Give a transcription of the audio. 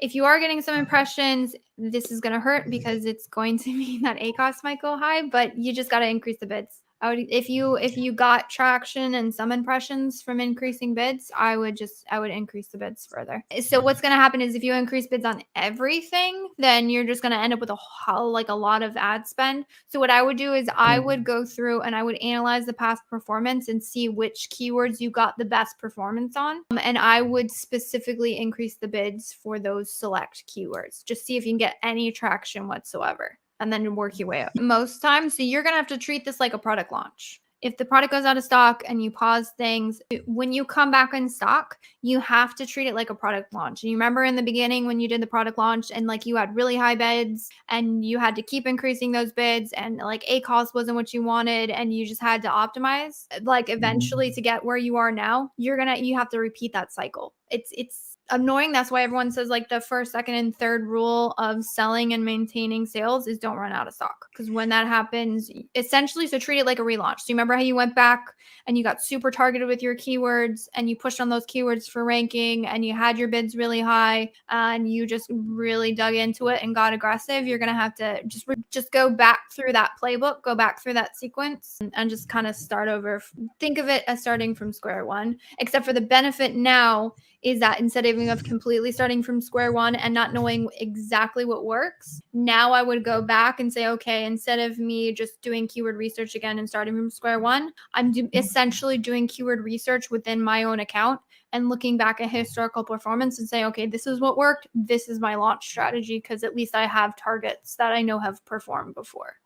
if you are getting some impressions, this is going to hurt because it's going to mean that ACOS might go high, but you just got to increase the bids. If you got traction and some impressions from increasing bids, I would increase the bids further. So what's going to happen is if you increase bids on everything, then you're just going to end up with a lot of ad spend. So what I would do is I would go through and I would analyze the past performance and see which keywords you got the best performance on. And I would specifically increase the bids for those select keywords. Just see if you can get any traction whatsoever, and then work your way up. Most times, so you're going to have to treat this like a product launch. If the product goes out of stock and you pause things, when you come back in stock, you have to treat it like a product launch. And you remember in the beginning when you did the product launch and like you had really high bids and you had to keep increasing those bids and like ACOS wasn't what you wanted and you just had to optimize, like eventually to get where you are now, you have to repeat that cycle. It's annoying. That's why everyone says like the first, second, and third rule of selling and maintaining sales is don't run out of stock. Because when that happens, essentially, so treat it like a relaunch. So you remember how you went back and you got super targeted with your keywords and you pushed on those keywords for ranking and you had your bids really high and you just really dug into it and got aggressive. You're going to have to just go back through that playbook, go back through that sequence and just kind of start over. Think of it as starting from square one, except for the benefit now is that instead of completely starting from square one and not knowing exactly what works, now I would go back and say, okay, instead of me just doing keyword research again and starting from square one, I'm essentially doing keyword research within my own account and looking back at historical performance and say, okay, this is what worked. This is my launch strategy because at least I have targets that I know have performed before.